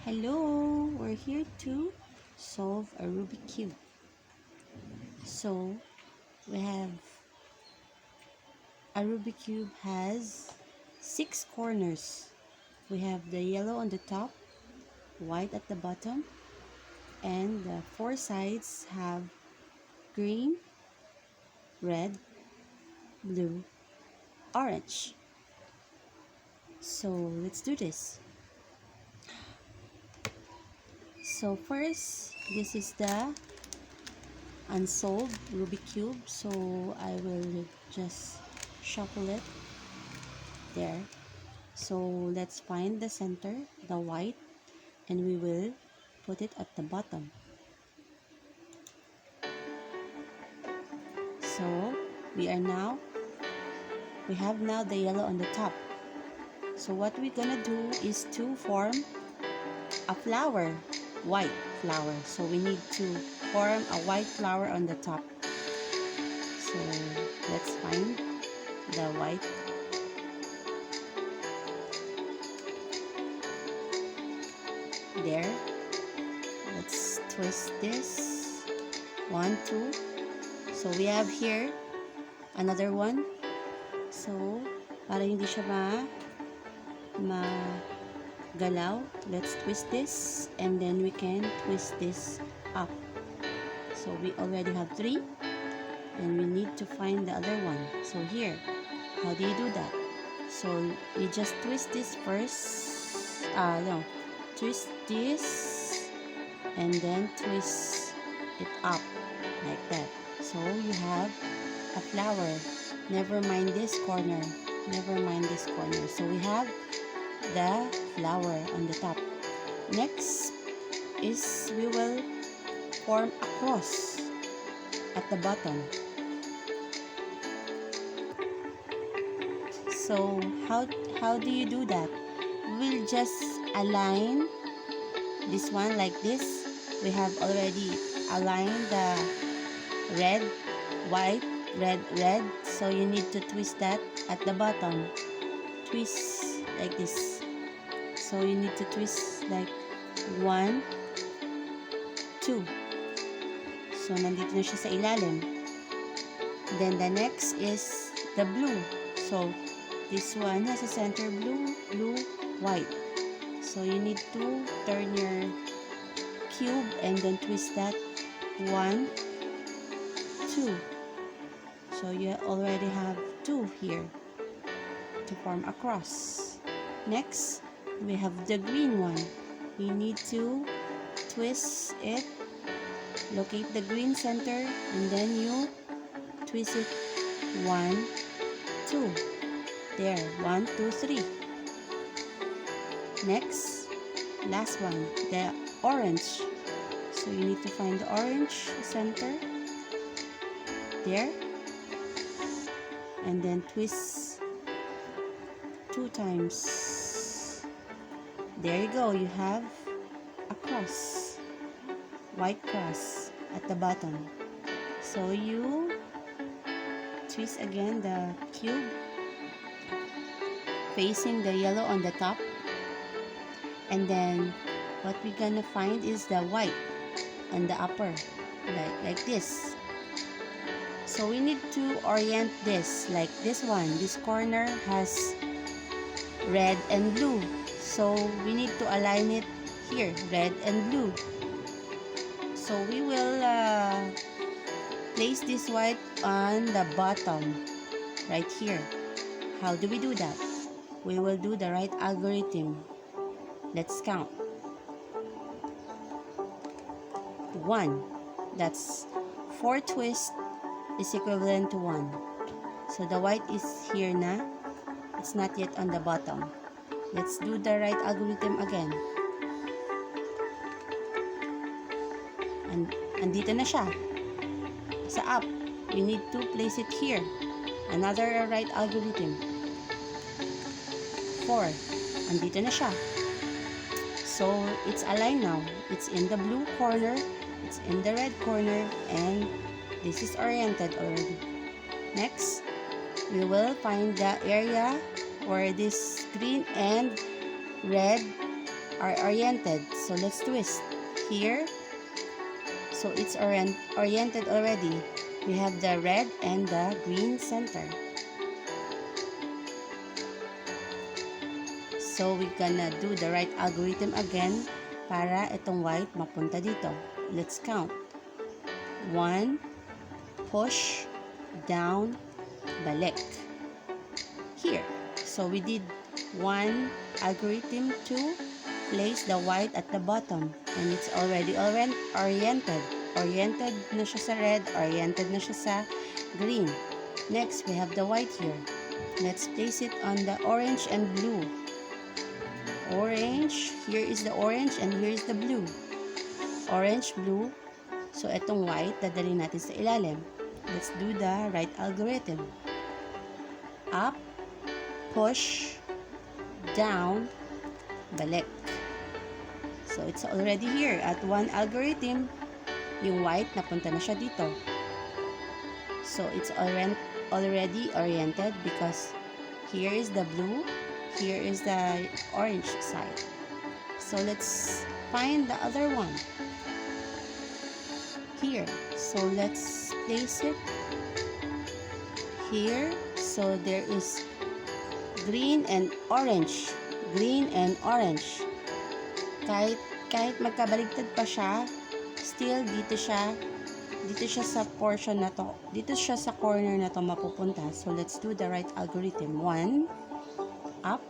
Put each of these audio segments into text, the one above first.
Hello, we're here to solve a Rubik Cube. So we have a Rubik Cube has 6 corners. We have the yellow on the top, white at the bottom, and the 4 sides have green, red, blue, orange. So let's do this. So first, this is the unsolved Rubik Cube. So I will just shuffle it there. So let's find the center, the white, and we will put it at the bottom. So we have now the yellow on the top. So what we're gonna do is to form a flower, white flower. So we need to form a white flower on the top. So let's find the white. There. Let's twist this. 1, 2. So we have here another one. So para hindi siya magalaw, let's twist this and then we can twist this up. So we already have 3 and we need to find the other one. So here, how do you do that? So you just twist this first. Twist this and then twist it up like that. So you have a flower. Never mind this corner. So we have the flower on the top. Next is we will form a cross at the bottom. So how do you do that? We'll just align this one like this. We have already aligned the red, white, red, red. So you need to twist that at the bottom. Twist like this. So you need to twist like 1, 2. So nandito na siya sa ilalim. Then the next is the blue. So this one has a center blue, blue, white. So you need to turn your cube and then twist that 1, 2. So you already have 2 here to form a cross. Next, we have the green one. We need to twist it, locate the green center, and then you twist it 1, 2. There, 1, 2, 3. Next, last one, the orange. So you need to find the orange center there and then twist 2 times. There you go, you have a cross, white cross at the bottom. So you twist again the cube facing the yellow on the top, and then what we're gonna find is the white on the upper, like this. So we need to orient this like this one. This corner has red and blue, so we need to align it here, red and blue. So we will place this white on the bottom right here. How do we do that? We will do the right algorithm. Let's count. 1. That's 4 twists is equivalent to 1. So the white is here na. It's not yet on the bottom. Let's do the right algorithm again. And andito na siya. Sa up. We need to place it here. Another right algorithm. 4. Andito na siya. So it's aligned now. It's in the blue corner, it's in the red corner, and this is oriented already. Next, we will find the area where this green and red are oriented. So let's twist here. So it's oriented already. We have the red and the green center. So we're gonna do the right algorithm again para itong white mapunta dito. Let's count. 1, push, down, balik. Here. So we did one algorithm to place the white at the bottom. And it's already oriented. Oriented na siya sa red, oriented na siya sa green. Next, we have the white here. Let's place it on the orange and blue. Orange, here is the orange and here is the blue. Orange, blue. So, itong white, dadalhin natin sa ilalim. Let's do the right algorithm. Up, push, down, balik. So, it's already here. At one algorithm, yung white, napunta na siya dito. So, it's already oriented because here is the blue, here is the orange side. So, let's find the other one. Here. So, let's place it here. So, there is green and orange. Green and orange. Kahit magkabaligtad pa siya, still dito siya sa portion na to, dito siya sa corner na to mapupunta. So let's do the right algorithm. 1, up,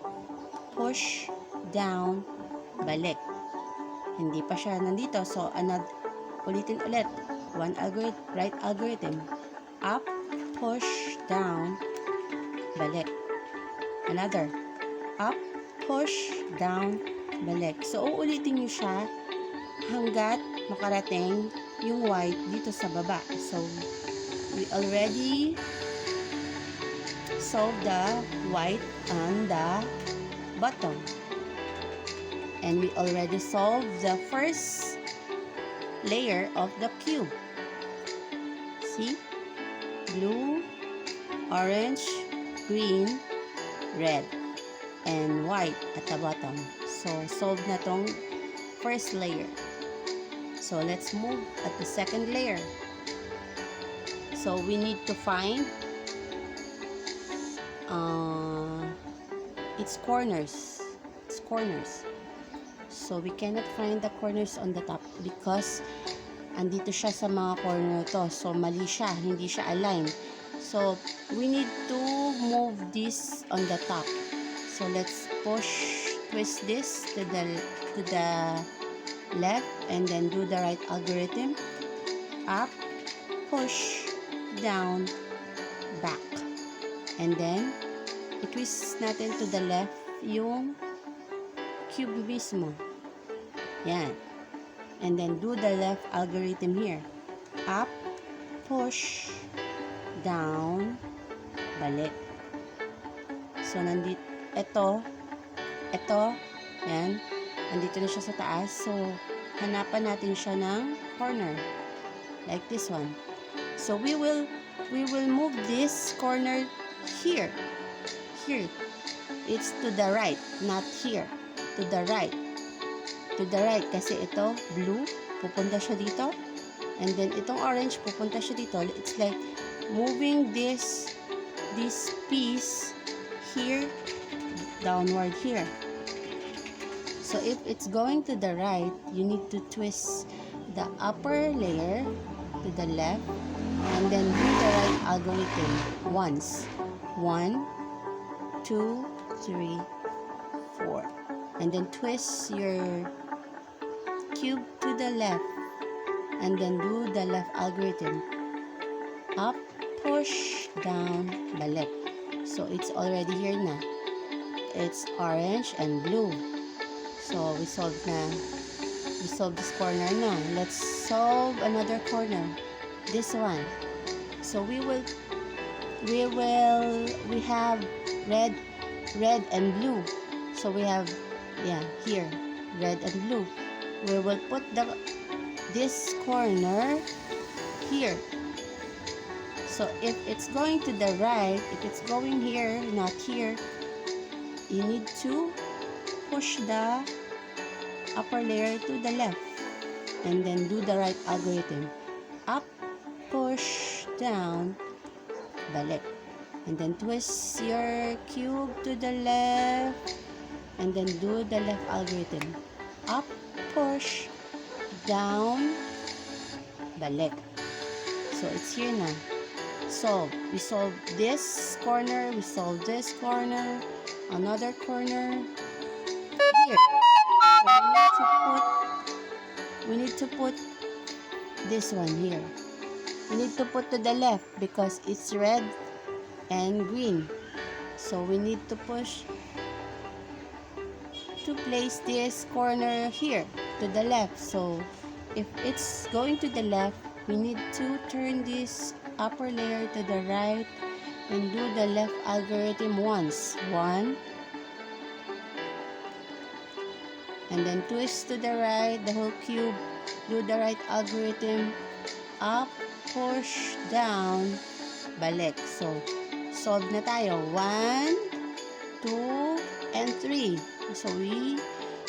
push, down, balik. Hindi pa siya nandito, so ulitin ulit. Right algorithm. Up, push, down, balik. Another. Up, push, down, balik. So uulitin niyo siya hanggat makarating yung white dito sa baba. So, we already solved the white on the bottom. And we already solved the first layer of the cube. See? Blue, orange, green, red, and white at the bottom. So, solved na tong first layer. So, let's move at the second layer. So, we need to find its corners. So, we cannot find the corners on the top because andito siya sa mga corner to. So, mali siya. Hindi siya aligned. So, we need to move this on the top. So, let's twist this to the left and then do the right algorithm. Up, push, down, back. And then, i-twist natin to the left yung cube mismo. Yan. And then, do the left algorithm here. Up, push, down, balik. So, ito, yan. Andito na siya sa taas. So, hanapan natin siya ng corner. Like this one. So, we will move this corner here. Here. It's to the right, not here. To the right. To the right. Kasi ito, blue, pupunta siya dito. And then, itong orange, pupunta siya dito. It's like moving this piece here, downward here. So, if it's going to the right, you need to twist the upper layer to the left and then do the right algorithm once. 1, 2, 3, 4. And then twist your cube to the left and then do the left algorithm. Up, push, down, balik. So, it's already here na. It's orange and blue. So, we solved this corner na. Let's solve another corner. This one. So, we have red and blue. So, we have, here, red and blue. We will put this corner here. So, if it's going to the right, if it's going here, not here, you need to push the upper layer to the left, and then do the right algorithm. Up, push, down, balik. And then twist your cube to the left, and then do the left algorithm. Up, push, down, balik. So it's here na. Solve. We solve this corner, we solve this corner, another corner, here. So we need to put this one here. We need to put to the left because it's red and green. So we need to push to place this corner here to the left. So if it's going to the left, we need to turn this upper layer to the right and do the left algorithm once. 1, and then twist to the right, the whole cube, do the right algorithm, up, push, down, balik. So solve na tayo. 1, 2, and 3. So we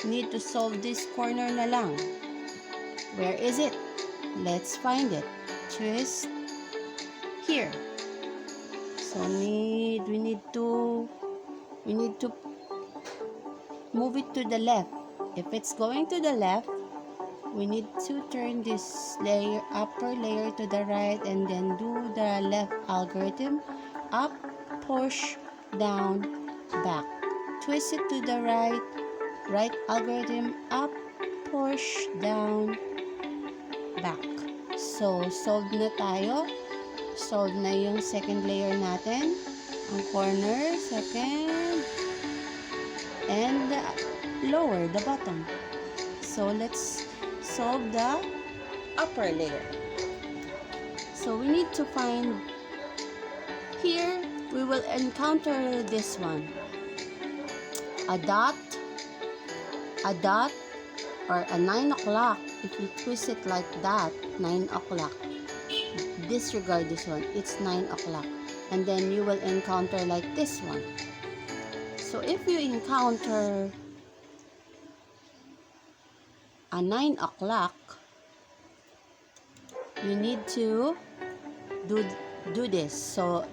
need to solve this corner na lang. Where is it? Let's find it. Twist here. So we need to move it to the left. If it's going to the left, we need to turn this layer, upper layer to the right, and then do the left algorithm. Up, push, down, back. Twist it to the right, right algorithm, up, push, down, back. So, solve na tayo. Solve na yung second layer natin. Ang corner, second, and the lower, the bottom. So, let's solve the upper layer. So, we need to find here, we will encounter this one. A dot, or a 9 o'clock. If you twist it like that, 9 o'clock. Disregard this one. It's 9 o'clock. And then you will encounter like this one. So if you encounter a 9 o'clock, you need to do this. So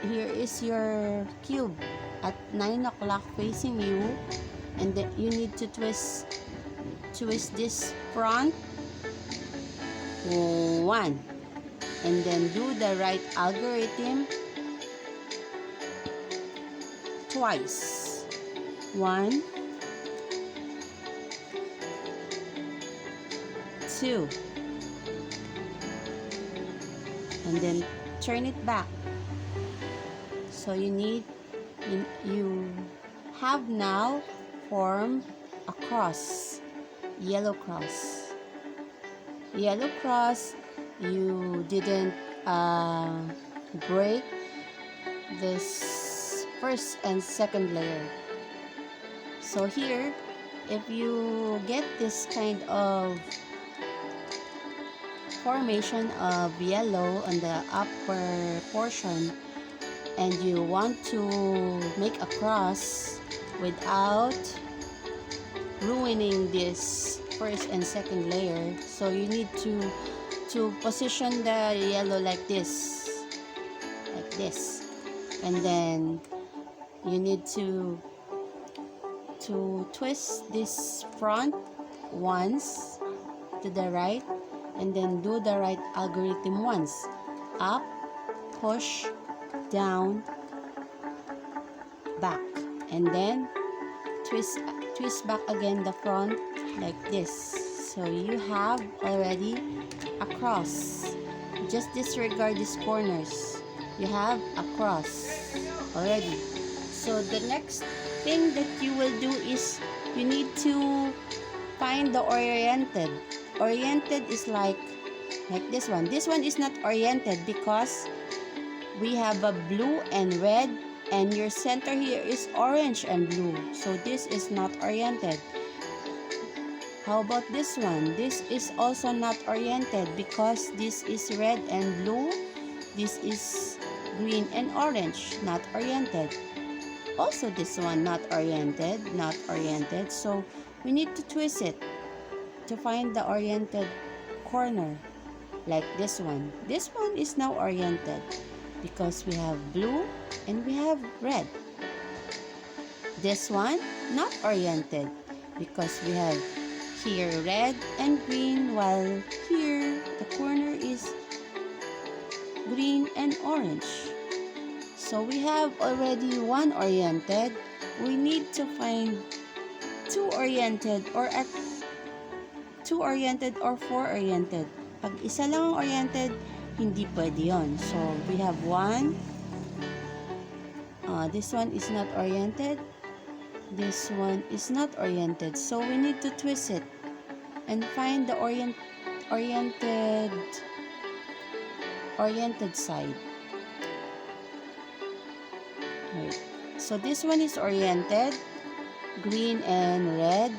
here is your cube at 9 o'clock facing you, and then you need to twist this front 1, and then do the right algorithm twice. 1, 2, and then turn it back. So you have now formed a cross, yellow cross. Yellow cross, you didn't break this first and second layer. So here, if you get this kind of formation of yellow on the upper portion, and you want to make a cross without ruining this first and second layer, so you need to position the yellow like this, and then you need to twist this front once to the right, and then do the right algorithm once. Up, push, down, back, and then twist back again the front like this. So you have already a cross. Just disregard these corners. You have a cross already. So the next thing that you will do is you need to find the oriented. Oriented is like this one. This one is not oriented because we have a blue and red, and your center here is orange and blue. So this is not oriented. How about this one? This is also not oriented because this is red and blue. This is green and orange, not oriented. Also this one not oriented. So we need to twist it to find the oriented corner, like this one. This one is now oriented because we have blue and we have red. This one not oriented because we have here red and green, while here the corner is green and orange. So we have already one oriented. We need to find two oriented or four oriented. Pag isa lang ang oriented, hindi pwede yun. So we have one. This one is not oriented. This one is not oriented. So we need to twist it and find the oriented side. Right. So this one is oriented, green and red.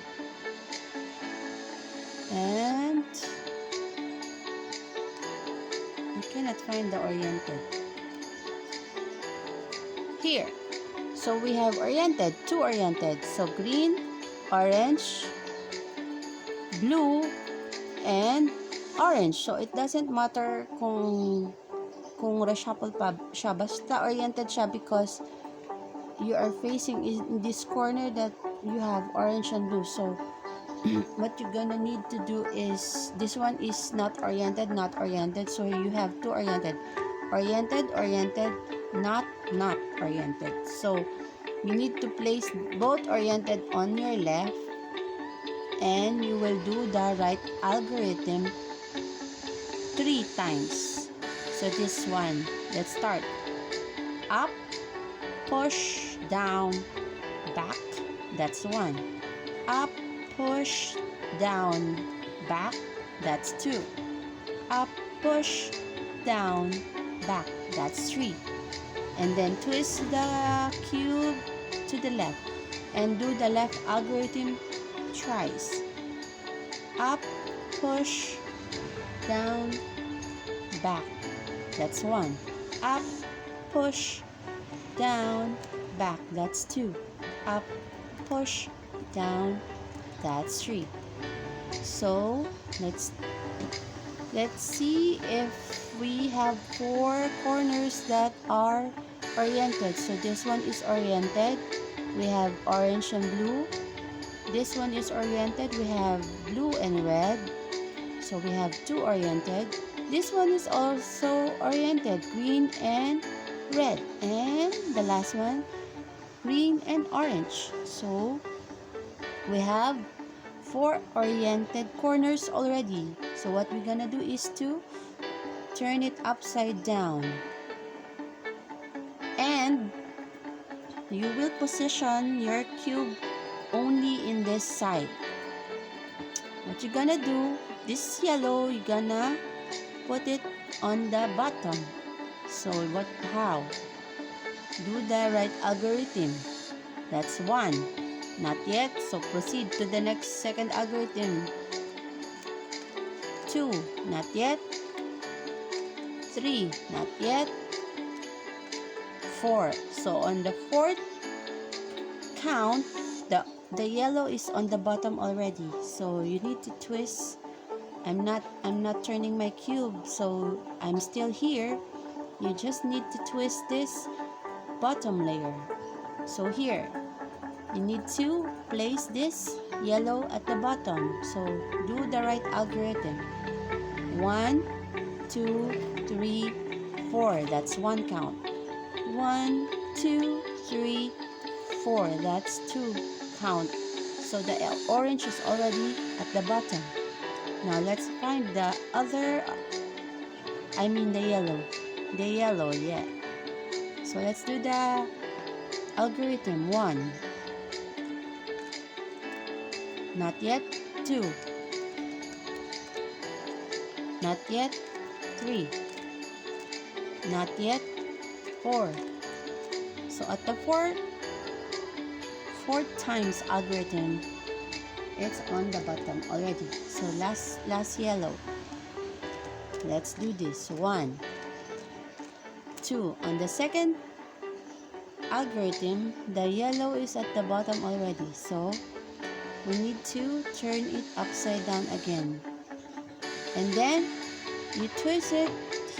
And we cannot find the oriented. Here. So we have oriented, two oriented. So green, orange, blue, and orange. So it doesn't matter kung reshuffle pa siya. Basta oriented siya because you are facing in this corner that you have orange and blue. So what you're gonna need to do is, this one is not oriented. So you have two oriented. Oriented, not oriented. So you need to place both oriented on your left, and you will do the right algorithm 3 times. So this one, let's start. Up, push, down, back, that's 1. Up, push, down, back, that's 2. Up, push, down, back, that's 3. And then twist the cube to the left and do the left algorithm twice. Up, push, down, back, that's 1. Up, push, down, back, that's 2. Up, push, down, that's 3. So let's see if we have 4 corners that are oriented. So this one is oriented. We have orange and blue. This one is oriented. We have blue and red. So we have 2 oriented. This one is also oriented, green and red. And the last one, green and orange. So we have 4 oriented corners already. So what we're gonna do is to turn it upside down, and you will position your cube only in this side. What you're gonna do, this yellow, you're gonna put it on the bottom. So how? Do the right algorithm. That's 1. Not yet, so proceed to the next second algorithm. 2, not yet. 3, not yet. 4. So on the 4th count, the yellow is on the bottom already. So you need to twist. I'm not turning my cube, so I'm still here. You just need to twist this bottom layer. So here, you need to place this yellow at the bottom. So do the right algorithm. 1, 2, 3, 4. That's 1 count. 1, 2, 3, 4. That's 2 count. So the orange is already at the bottom. Now let's find the other, the yellow. The yellow, yeah. So let's do the algorithm. 1. Not yet. 2. Not yet. 3. Not yet. 4. So at the fourth times algorithm, it's on the bottom already. So last yellow. Let's do this. 1, 2. On the second algorithm, the yellow is at the bottom already. So we need to turn it upside down again. And then you twist it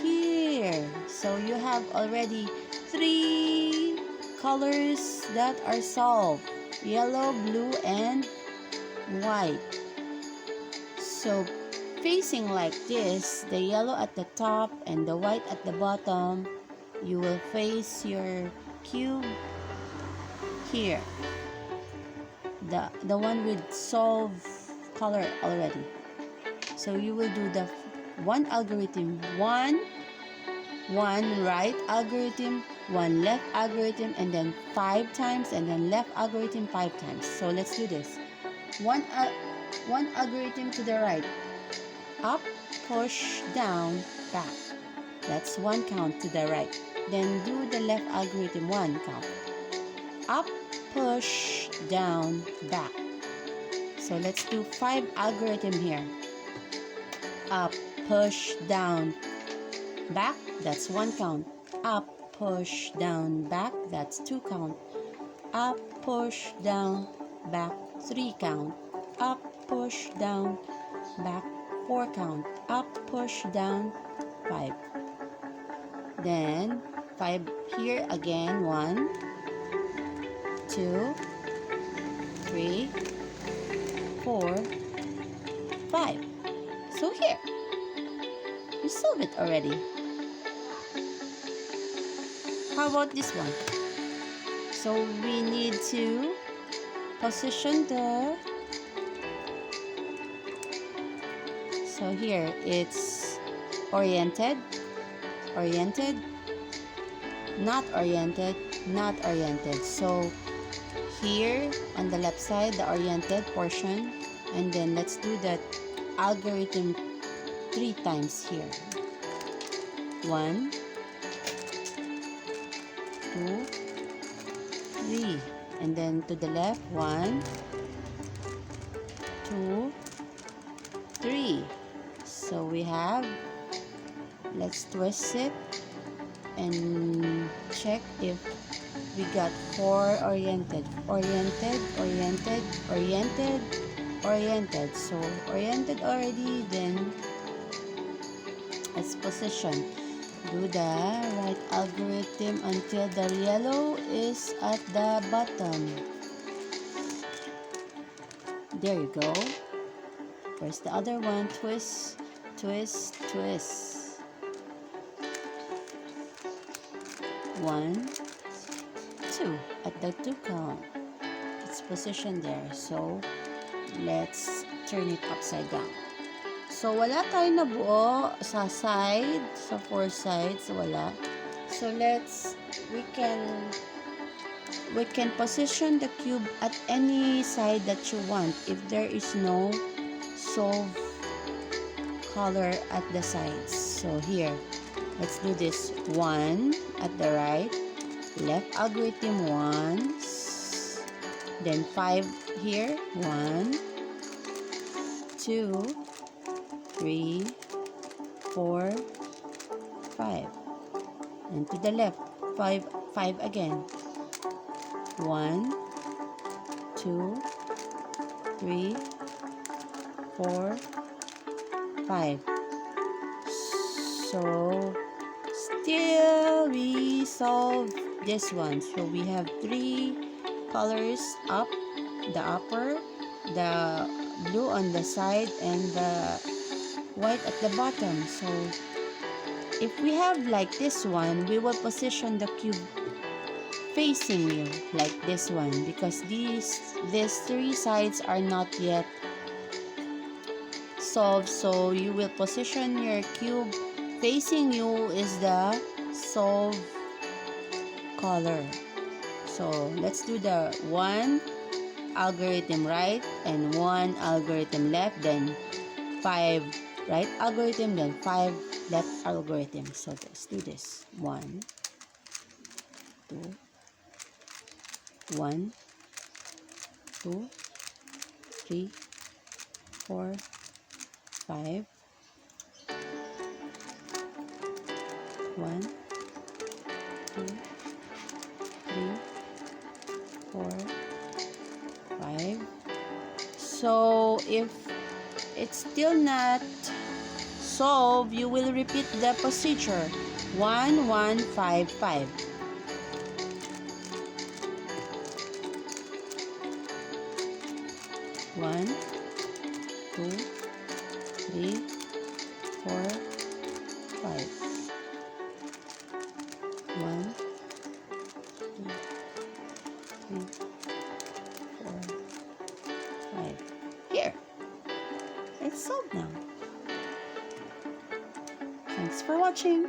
here. So you have already 3 colors that are solved: yellow, blue, and white. So facing like this, the yellow at the top and the white at the bottom, you will face your cube here. The one with solved color already. So you will do the one algorithm, one right algorithm, one left algorithm, and then 5 times, and then left algorithm 5 times. So let's do this. One algorithm to the right, up, push, down, back. That's 1 count to the right. Then do the left algorithm, 1 count, up, push, down, back. So let's do 5 algorithm here. Up, push, down, back, that's 1 count. Up, push, down, back, that's 2 count. Up, push, down, back, 3 count. Up, push, down, back, 4 count. Up, push, down, 5. Then 5 here again, 1, 2, 3, 4, 5. So here, we solve it already. How about this one? So we need to position the, so here it's oriented, oriented, not oriented, not oriented. So here on the left side, the oriented portion, and then let's do that algorithm 3 times here. 1, 2, 3, and then to the left, 1, 2, 3. So we have, let's twist it and check if we got 4 oriented, oriented, oriented, oriented, oriented. So oriented already, then let's position. Do the right algorithm until the yellow is at the bottom. There you go. Where's the other one? Twist, twist, twist. 1, 2 at the 2 count. It's positioned there. So let's turn it upside down. So wala tayo nabuo sa side, sa 4 sides, wala. So we can position the cube at any side that you want if there is no solved color at the sides. So here, let's do this. 1 at the right, left algorithm once, then 5 here, 1, 2, 3, 4, 5, and to the left, 5 again. 1, 2, 3, 4, 5. So still we solve this one. So we have 3 colors up, the upper, the blue on the side, and the white at the bottom. So if we have like this one, we will position the cube facing you like this one, because these 3 sides are not yet solved. So you will position your cube facing you is the solved color. So let's do the 1 algorithm right and 1 algorithm left, then 5 right algorithm, then 5 left algorithm. So let's do this. 1, 2, 1, 2, 3, 4, 5, 1, 2, 3, 4, 5. So if it's still not solved, you will repeat the procedure. 1155. 1, 2, 3, 4, 5. 1, 2, 3, 4, 5. Here. It's solved now. Thanks for watching.